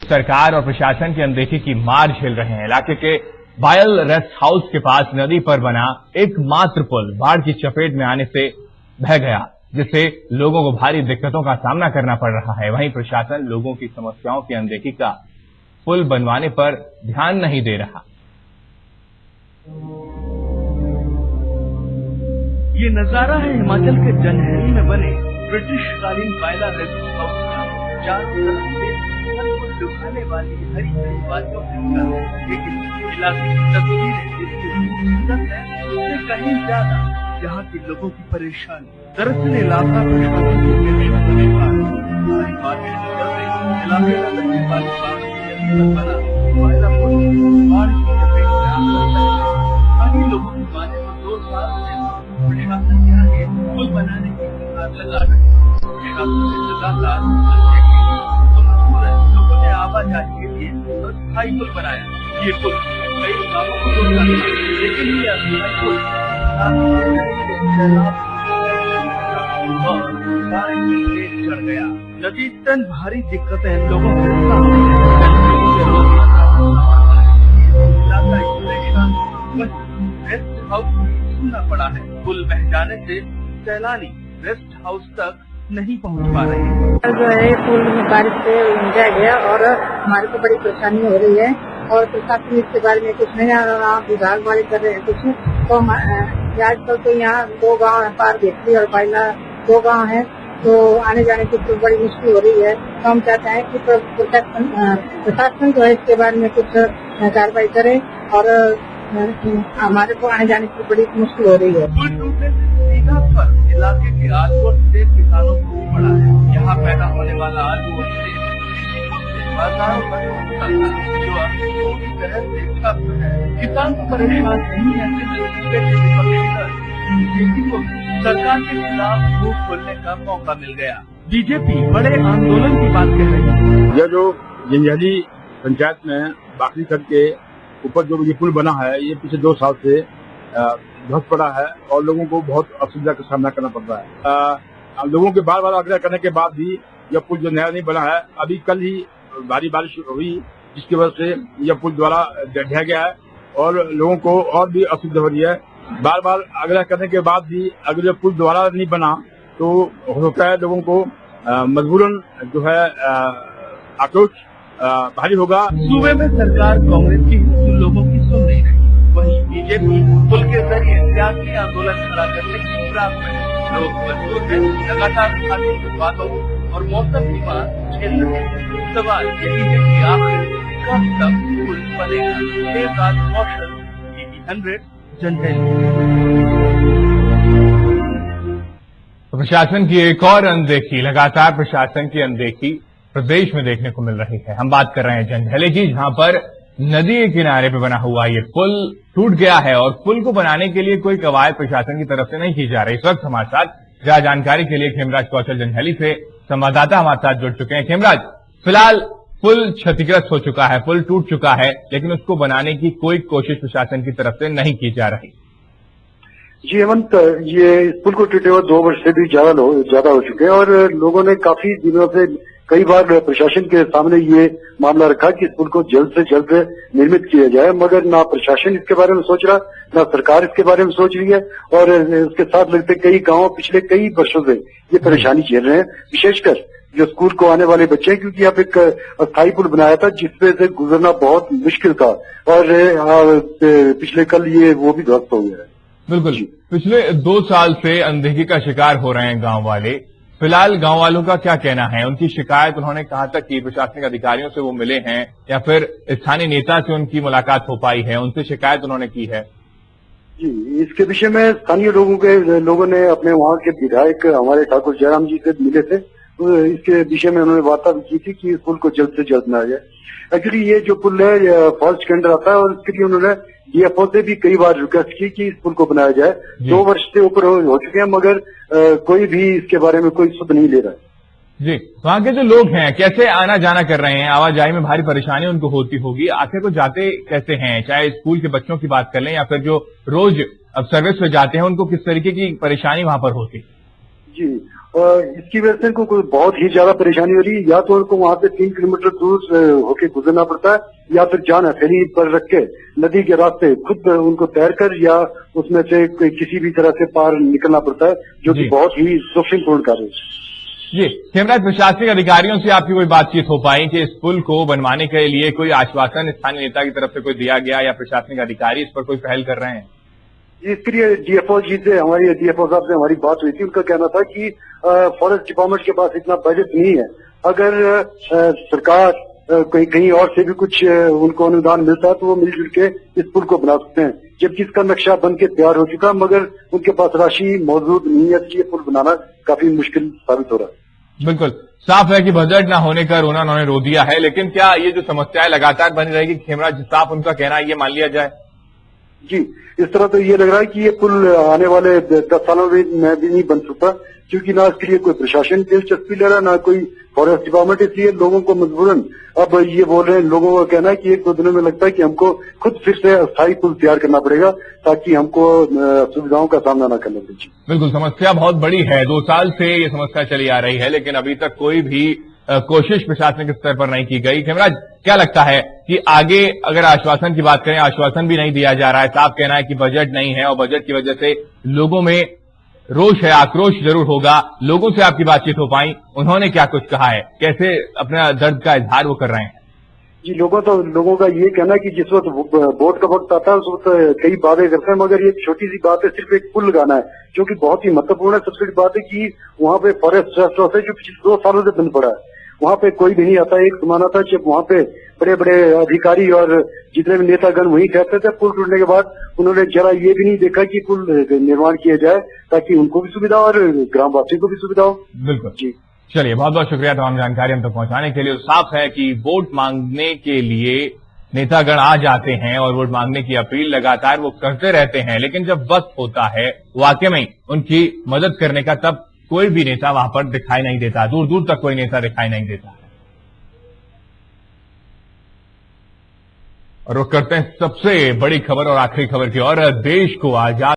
सरकार और प्रशासन की अनदेखी की मार झेल रहे हैं। इलाके के बायल रेस्ट हाउस के पास नदी पर बना एकमात्र पुल बाढ़ की चपेट में आने से बह गया, जिससे लोगों को भारी दिक्कतों का सामना करना पड़ रहा है। वहीं प्रशासन लोगों की समस्याओं की अनदेखी का पुल बनवाने पर ध्यान नहीं दे रहा। ये नजारा है हिमाचल के जनहरी में बने ब्रिटिश कालीन बायला रेस्ट हाउस का। चारों तरफ से लुभाने वाली हरी भरी वादियों से घिरा है, लेकिन इलाके की तस्वीरें जिसकी खूबसूरत है उससे कहीं ज्यादा यहाँ के लोगों की परेशानी। दरअसल इलाका प्रशासन की निर्देशों का शिकार है। भारी बारिश के चलते इलाके का लगने वाली बना बायला पुल बाढ़ की चपेट में आकर स्थानीय लोगों की माने तो 2 साल से प्रशासन के आगे पुल बनाने की गुहार लगा रहे हैं। प्रशासन ने लगातार लोगों ने आवाजाही के लिए अस्थायी पुल बनाया। ये पुल कई गाँवों को जोड़ता था, लेकिन ये अस्थायी पुल और बारिश में तेज चढ़ गया। नतीजतन भारी दिक्कतें लोगों को रेस्ट हाउस सुनना पड़ा है। पुल बह जाने से सैलानी रेस्ट हाउस तक नहीं पहुंच पा रहे हैं। जो है पुल में बारिश से उलझा गया और हमारे को बड़ी परेशानी हो रही है और प्रशासन इसके बारे में कुछ नहीं आ रहा। विभाग वाले कर रहे हैं कुछ, तो आजकल तो यहाँ 2 गांव है, पार घेतली और बायला 2 गांव है, तो आने जाने की तो बड़ी मुश्किल हो रही है। तो हम चाहते हैं कि प्रशासन जो है इसके बारे में कुछ कार्रवाई करे और हमारे को आने जाने की बड़ी मुश्किल हो रही है। पुल टूटने से सीधा फर्क इलाके के आलू और सेब किसानों को पड़ा है। यहाँ पैदा होने वाला आलू और सेब बाजारों तक पहुंचता था, जो अब पूरी तरह से ठप है। किसान को परेशान नहीं है, लेकिन को सरकार के खिलाफ मुंह खोलने का मौका मिल गया। बीजेपी बड़े आंदोलन की बात कह रही है। यह जो जंजैहली पंचायत में बाखरी खड्ड के ऊपर जो ये पुल बना है, ये पिछले 2 साल से ध्वस्त पड़ा है और लोगों को बहुत असुविधा का सामना करना पड़ रहा है। लोगों के बार बार आग्रह करने के बाद भी यह पुल जो नया नहीं बना है, अभी कल ही भारी बारिश हुई जिसकी वजह से यह पुल द्वारा ढह गया है और लोगों को और भी असुविधा हो रही है। बार बार आग्रह करने के बाद भी अगर यह पुल दोबारा नहीं बना तो हो सकता है लोगों को मजबूरन जो है आक्रोश भारी होगा। सूबे में सरकार कांग्रेस की लोगों की सुन नहीं रही, वहीं बीजेपी पुल के जरिए सियासी आंदोलन खड़ा करने की फिराक में। लोग मजबूर हैं, लगातार स्थानीय बातों और मौसम की मार झेल रहे हैं। सवाल यही है कि आखिर कब तक पुल बनेगा। देवराज कौशल, TV100 जनहरी। प्रशासन की एक और अनदेखी, लगातार प्रशासन की अनदेखी प्रदेश में देखने को मिल रही है। हम बात कर रहे हैं जनहली की, जहां पर नदी के किनारे पे बना हुआ ये पुल टूट गया है और पुल को बनाने के लिए कोई कवायद प्रशासन की तरफ से नहीं की जा रही। इस वक्त हमारे साथ ज्यादा जानकारी के लिए खेमराज कौशल जनहली से संवाददाता हमारे साथ जुड़ चुके हैं। खेमराज, फिलहाल पुल क्षतिग्रस्त हो चुका है, पुल टूट चुका है, लेकिन उसको बनाने की कोई कोशिश प्रशासन की तरफ से नहीं की जा रही। जी हेमंत, ये पुल को टूटे हुए 2 वर्ष से भी ज्यादा हो चुके हैं और लोगों ने काफी दिनों से कई बार प्रशासन के सामने ये मामला रखा कि इस पुल को जल्द से जल्द निर्मित किया जाए, मगर ना प्रशासन इसके बारे में सोच रहा, ना सरकार इसके बारे में सोच रही है और इसके साथ लगते कई गांव पिछले कई वर्षों से ये परेशानी झेल रहे हैं, विशेषकर जो स्कूल को आने वाले बच्चे हैं, क्योंकि यहाँ पे एक अस्थायी पुल बनाया था जिसपे से गुजरना बहुत मुश्किल था और पिछले कल ये वो भी ध्वस्त हो गया है। बिल्कुल, पिछले 2 साल से अनदेखी का शिकार हो रहे हैं गांव वाले। फिलहाल गांव वालों का क्या कहना है? उनकी शिकायत उन्होंने कहां तक की? प्रशासनिक अधिकारियों से वो मिले हैं या फिर स्थानीय नेता से उनकी मुलाकात हो पाई है, उनसे शिकायत उन्होंने की है? जी, इसके विषय में स्थानीय लोगों ने अपने वहां के विधायक हमारे ठाकुर जयराम जी से मिले थे, तो इसके विषय में उन्होंने वार्ता भी की थी कि इस पुल को जल्द से जल्द बनाया जाए। एक्चुअली ये जो पुल है फॉरेस्ट के अंदर आता है और इसके लिए उन्होंने डीएफओ से भी कई बार रिक्वेस्ट की कि इस पुल को बनाया जाए। 2 वर्ष से ऊपर हो चुके हैं, मगर कोई भी इसके बारे में कोई सुध नहीं ले रहा है। जी, वहां के जो लोग हैं कैसे आना जाना कर रहे हैं? आवाजाही में भारी परेशानी उनको होती होगी, आखिर को जाते कैसे हैं? चाहे स्कूल के बच्चों की बात कर लें या फिर जो रोज अब सर्विस पे जाते हैं, उनको किस तरीके की परेशानी वहां पर होती? जी, इसकी वजह से इनको बहुत ही ज्यादा परेशानी हो रही है। या तो उनको वहां से 3 किलोमीटर दूर होके गुजरना पड़ता है, या फिर जाना फेरी पर रख के नदी के रास्ते खुद उनको तैरकर या उसमें से किसी भी तरह से पार निकलना पड़ता है, जो कि बहुत ही जोखिमपूर्ण कार्य है। जी, हेमराज, प्रशासनिक अधिकारियों से आपकी कोई बातचीत हो पाई कि इस पुल को बनवाने के लिए कोई आश्वासन स्थानीय नेता की तरफ से कोई दिया गया, या प्रशासनिक अधिकारी इस पर कोई पहल कर रहे हैं? इसके लिए डीएफओ जी से डीएफओ साहब से हमारी बात हुई थी। उनका कहना था कि फॉरेस्ट डिपार्टमेंट के पास इतना बजट नहीं है। अगर सरकार कहीं और से भी कुछ उनको अनुदान मिलता है तो वो मिलजुल के इस पुल को बना सकते हैं, जबकि इसका नक्शा बन के तैयार हो चुका, मगर उनके पास राशि मौजूद नहीं है, इसलिए पुल बनाना काफी मुश्किल साबित हो रहा है। बिल्कुल साफ है कि बजट न होने का रोना उन्होंने रो दिया है, लेकिन क्या ये जो समस्याएं लगातार बनी रहेगी? हेमराज, साफ उनका कहना है, ये मान लिया जाए? जी, इस तरह तो ये लग रहा है कि ये पुल आने वाले 10 सालों में भी नहीं बन सकता, क्योंकि ना इसके लिए कोई प्रशासन दिलचस्पी ले रहा, ना कोई फॉरेस्ट डिपार्टमेंट। इसलिए लोगों को मजबूरन अब ये बोल रहे हैं, लोगों का कहना है कि 1-2 दिनों में लगता है कि हमको खुद फिर से अस्थायी पुल तैयार करना पड़ेगा, ताकि हमको सुविधाओं का सामना न करना पड़े। बिल्कुल, समस्या बहुत बड़ी है। 2 साल से ये समस्या चली आ रही है, लेकिन अभी तक कोई भी कोशिश प्रशासनिक स्तर पर नहीं की गई। हेमराज, क्या लगता है कि आगे अगर आश्वासन की बात करें, आश्वासन भी नहीं दिया जा रहा है, साफ कहना है कि बजट नहीं है और बजट की वजह से लोगों में रोष है, आक्रोश जरूर होगा। लोगों से आपकी बातचीत हो पाई, उन्होंने क्या कुछ कहा है, कैसे अपना दर्द का इजहार वो कर रहे हैं? जी, लोगों का ये कहना है कि जिस वक्त वोट का वक्त आता है उस वक्त कई बातें करते हैं, मगर ये छोटी सी बात है, सिर्फ एक पुल लगाना है, जो कि बहुत ही महत्वपूर्ण है। सबसे बड़ी बात है कि वहाँ पे फॉरेस्ट रेस्ट हाउस है, जो पिछले 2 सालों से बंद पड़ा है। वहाँ पे कोई भी नहीं आता। एक जमाना था जब वहाँ पे बड़े बड़े अधिकारी और जितने भी नेतागण वहीं कहते थे। पुल टूटने के बाद उन्होंने जरा ये भी नहीं देखा कि पुल निर्माण किया जाए, ताकि उनको भी सुविधा और ग्रामवासियों को भी सुविधा हो। बिल्कुल जी, चलिए, बहुत बहुत शुक्रिया तमाम जानकारी हम तक पहुंचाने के लिए। साफ है कि वोट मांगने के लिए नेतागण आ जाते हैं और वोट मांगने की अपील लगातार वो करते रहते हैं, लेकिन जब वक्त होता है वाकई में उनकी मदद करने का, तब कोई भी नेता वहां पर दिखाई नहीं देता। दूर दूर तक कोई नेता दिखाई नहीं देता। और रुख करते हैं सबसे बड़ी खबर और आखिरी खबर की ओर। देश को आजाद